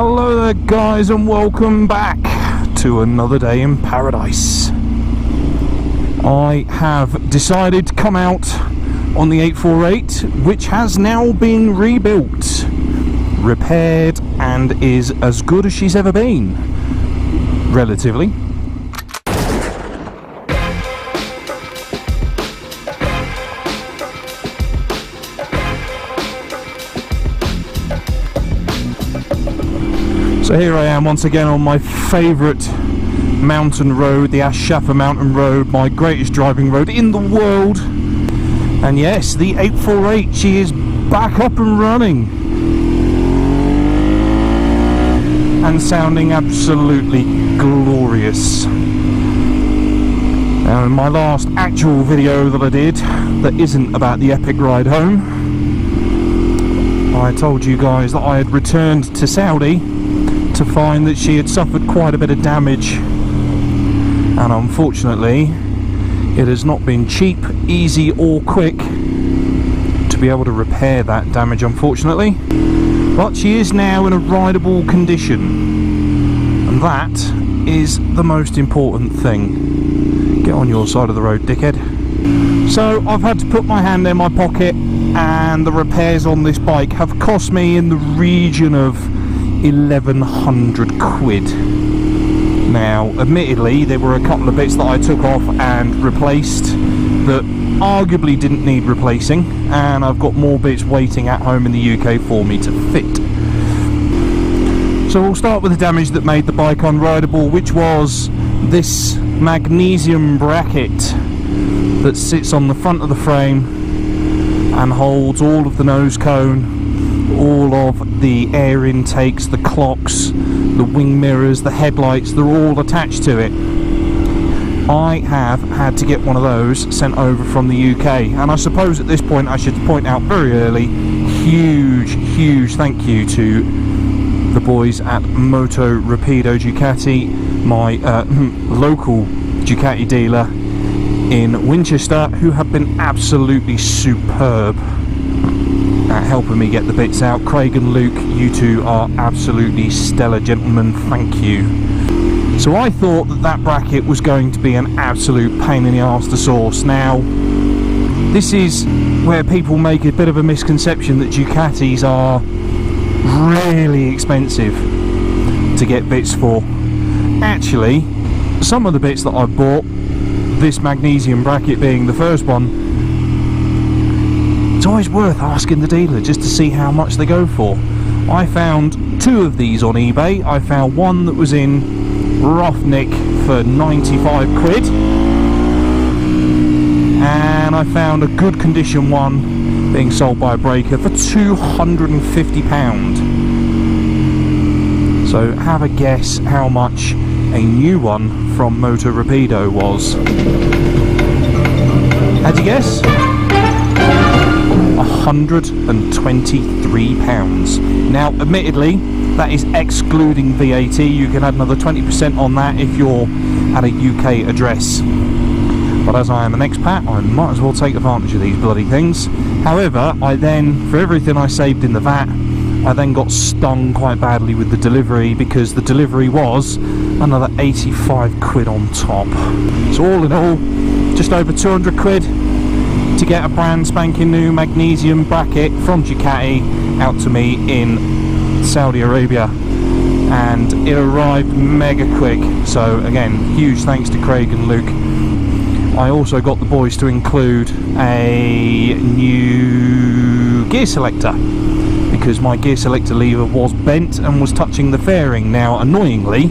Hello there guys, and welcome back to another day in paradise. I have decided to come out on the 848, which has now been rebuilt, repaired, and is as good as she's ever been, relatively. So here I am once again on my favourite mountain road, the Ashafa Mountain Road, my greatest driving road in the world. And yes, the 848, she is back up and running and sounding absolutely glorious. Now, in my last actual video that I did that isn't about the epic ride home, I told you guys that I had returned to Saudi to find that she had suffered quite a bit of damage, and unfortunately it has not been cheap, easy or quick to be able to repair that damage, unfortunately. But she is now in a rideable condition, and that is the most important thing. Get on your side of the road, dickhead. So I've had to put my hand in my pocket, and the repairs on this bike have cost me in the region of 1,100 quid. Now, admittedly, there were a couple of bits that I took off and replaced that arguably didn't need replacing, and I've got more bits waiting at home in the UK for me to fit. So we'll start with the damage that made the bike unrideable, which was this magnesium bracket that sits on the front of the frame and holds all of the nose cone, all of the air intakes, the clocks, the wing mirrors, the headlights. They're all attached to it. I have had to get one of those sent over from the UK, and I suppose at this point I should point out very early, huge thank you to the boys at Moto Rapido Ducati, my local Ducati dealer in Winchester, who have been absolutely superb at helping me get the bits out. Craig and Luke, you two are absolutely stellar gentlemen, thank you. So I thought that that bracket was going to be an absolute pain in the arse to source. Now, this is where people make a bit of a misconception that Ducatis are really expensive to get bits for. Actually, some of the bits that I've bought, this magnesium bracket being the first one, it's always worth asking the dealer just to see how much they go for. I found two of these on eBay. I found one that was in rough nick for 95 quid, and I found a good condition one being sold by a breaker for £250. So have a guess how much a new one from Moto Rapido was. Had you guess? £123. Now, admittedly, that is excluding VAT. You can add another 20% on that if you're at a UK address. But as I am an expat, I might as well take advantage of these bloody things. However, I then, for everything I saved in the VAT, I then got stung quite badly with the delivery, because the delivery was another 85 quid on top. So all in all, just over 200 quid to get a brand spanking new magnesium bracket from Ducati out to me in Saudi Arabia, and it arrived mega quick. So again, huge thanks to Craig and Luke. I also got the boys to include a new gear selector, because my gear selector lever was bent and was touching the fairing. Now, annoyingly,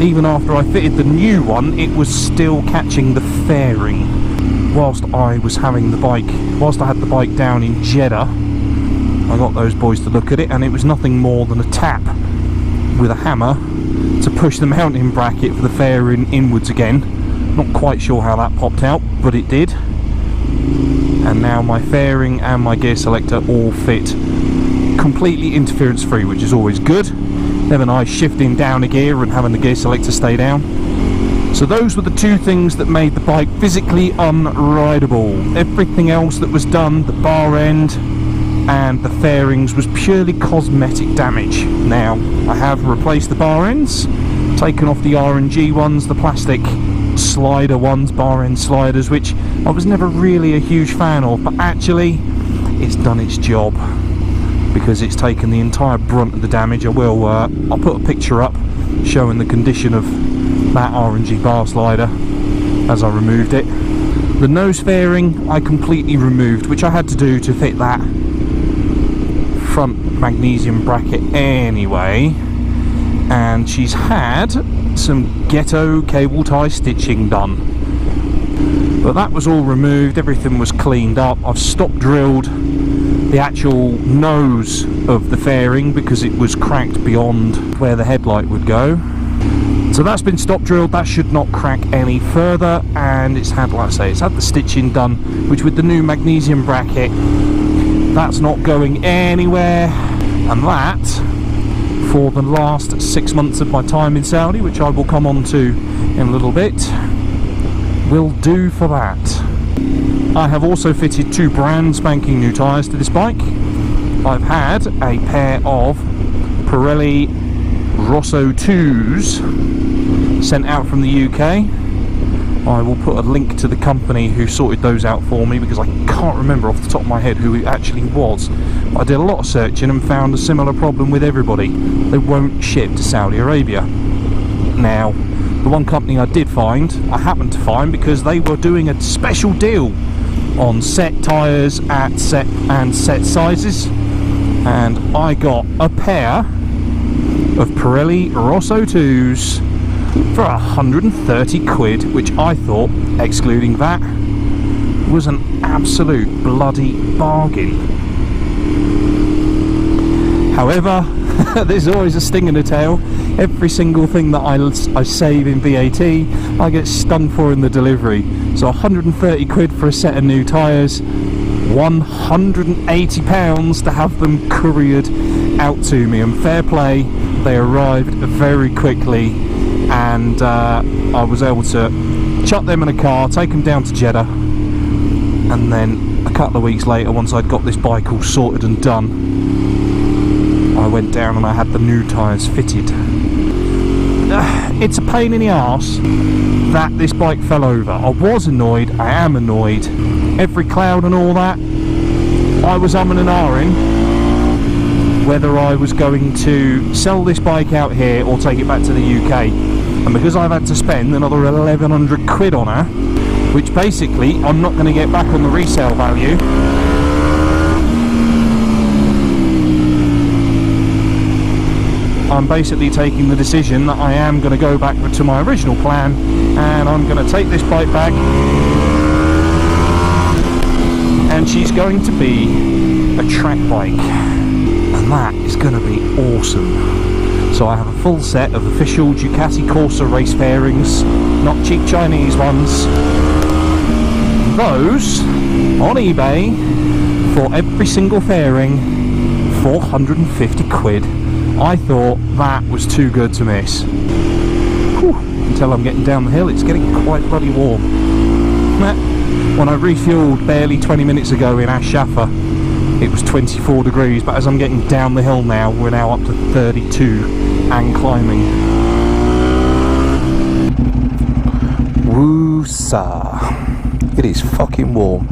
even after I fitted the new one, it was still catching the fairing. Whilst I had the bike down in Jeddah, I got those boys to look at it, and it was nothing more than a tap with a hammer to push the mounting bracket for the fairing inwards again. Not quite sure how that popped out, but it did. And now my fairing and my gear selector all fit completely interference free, which is always good. Never nice shifting down a gear and having the gear selector stay down. So those were the two things that made the bike physically unrideable. Everything else that was done, the bar end, and the fairings was purely cosmetic damage. Now, I have replaced the bar ends, taken off the R&G ones, the plastic slider ones, bar end sliders, which I was never really a huge fan of, but actually it's done its job because it's taken the entire brunt of the damage. I'll put a picture up showing the condition of that R&G bar slider as I removed it. The nose fairing I completely removed, which I had to do to fit that front magnesium bracket anyway, and she's had some ghetto cable tie stitching done, but that was all removed, everything was cleaned up. I've stop drilled the actual nose of the fairing because it was cracked beyond where the headlight would go, so that's been stop drilled. That should not crack any further, and it's had, like I say, it's had the stitching done, which with the new magnesium bracket, that's not going anywhere. And that, for the last 6 months of my time in Saudi, which I will come on to in a little bit, will do for that. I have also fitted 2 brand spanking new tyres to this bike. I've had a pair of Pirelli Rosso 2s sent out from the UK. I will put a link to the company who sorted those out for me because I can't remember off the top of my head who it actually was. I did a lot of searching and found a similar problem with everybody. They won't ship to Saudi Arabia. Now, the one company I did find, I happened to find because they were doing a special deal on set tyres at set sizes, and I got a pair of Pirelli Rosso 2s for 130 quid, which I thought, excluding that, was an absolute bloody bargain. However, there's always a sting in the tail. Every single thing that I save in VAT, I get stung for in the delivery. So 130 quid for a set of new tyres, £180 to have them couriered out to me, and fair play, they arrived very quickly, and I was able to chuck them in a car, take them down to Jeddah, and then a couple of weeks later, once I'd got this bike all sorted and done, I went down and I had the new tyres fitted. It's a pain in the arse that this bike fell over. I was annoyed, I am annoyed. Every cloud and all that, I was umming and ahhing whether I was going to sell this bike out here or take it back to the UK. And because I've had to spend another 1100 quid on her, which basically I'm not going to get back on the resale value, I'm basically taking the decision that I am going to go back to my original plan, and I'm going to take this bike back, and she's going to be a track bike, and that is going to be awesome. So I have a full set of official Ducati Corsa race fairings, not cheap Chinese ones. Those on eBay for every single fairing, 450 quid. I thought that was too good to miss. Whew. Until I'm getting down the hill, it's getting quite bloody warm. When I refueled barely 20 minutes ago in Ash Shafa, it was 24 degrees, but as I'm getting down the hill now, we're now up to 32 and climbing. Woo-sa. It is fucking warm.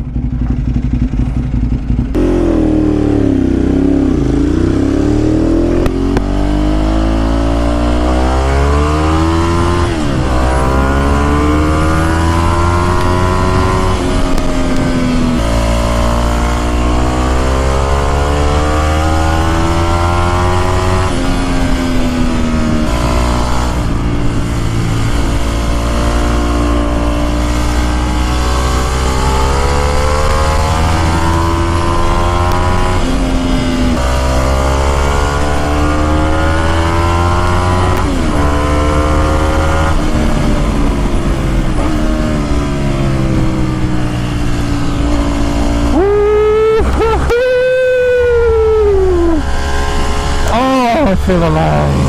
I feel alive.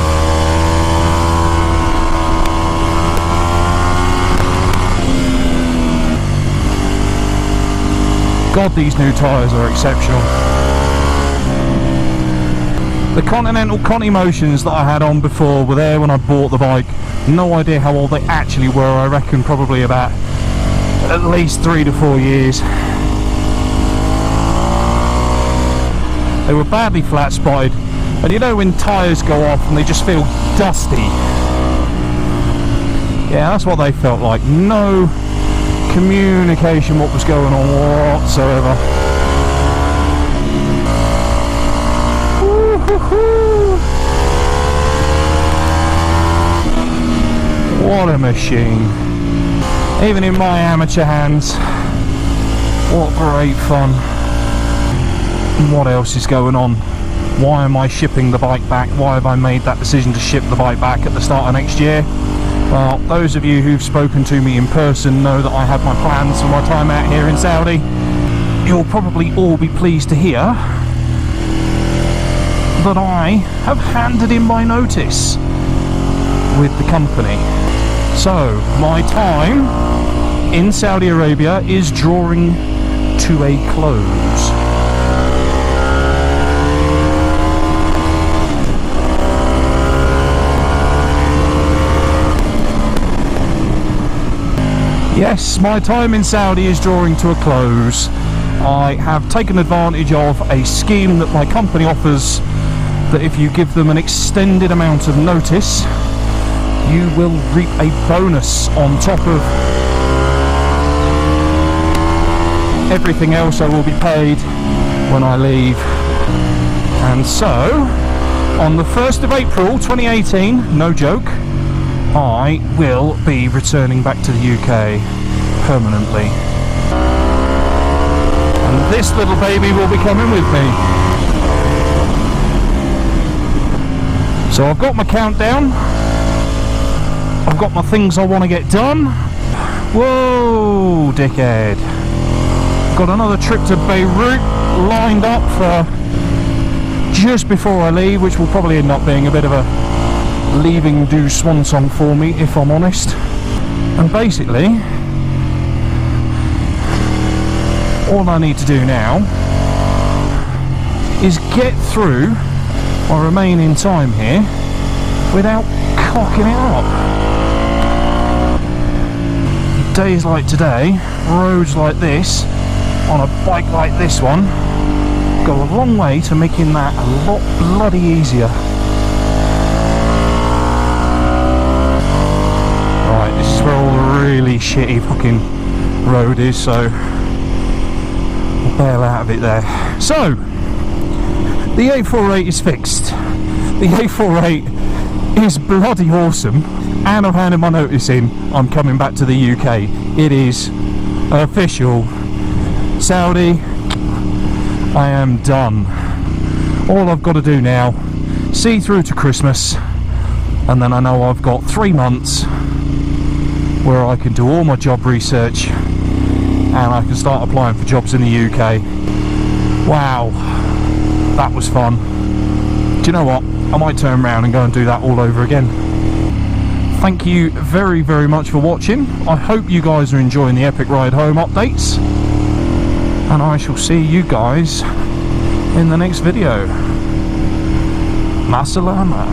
God, these new tyres are exceptional. The Continental Conti Motions that I had on before were there when I bought the bike. No idea how old they actually were. I reckon probably about at least 3 to 4 years. They were badly flat spotted, and you know when tyres go off and they just feel dusty? Yeah, that's what they felt like. No communication what was going on whatsoever. What a machine. Even in my amateur hands, what great fun. And what else is going on? Why am I shipping the bike back? Why have I made that decision to ship the bike back at the start of next year? Well, those of you who've spoken to me in person know that I have my plans for my time out here in Saudi. You'll probably all be pleased to hear that I have handed in my notice with the company. So, my time in Saudi Arabia is drawing to a close. Yes, my time in Saudi is drawing to a close. I have taken advantage of a scheme that my company offers, that if you give them an extended amount of notice, you will reap a bonus on top of everything else I will be paid when I leave. And so, on the 1st of April 2018, no joke, I will be returning back to the UK permanently. And this little baby will be coming with me. So I've got my countdown. I've got my things I want to get done. Whoa, dickhead. Got another trip to Beirut lined up for just before I leave, which will probably end up being a bit of a leaving do swan song for me, if I'm honest. And basically, all I need to do now is get through my remaining time here without cocking it up. Days like today, roads like this, on a bike like this one, go a long way to making that a lot bloody easier. Right, this is where all the really shitty fucking road is, so I'll bail out of it there. So, the 848 is fixed. The 848 is bloody awesome, and I've handed my notice in. I'm coming back to the UK. It is official. Saudi, I am done. All I've got to do now, see through to Christmas, and then I know I've got 3 months where I can do all my job research and I can start applying for jobs in the UK. Wow, that was fun. Do you know what? I might turn around and go and do that all over again. Thank you very, very much for watching. I hope you guys are enjoying the Epic Ride Home updates, and I shall see you guys in the next video. Ma salama.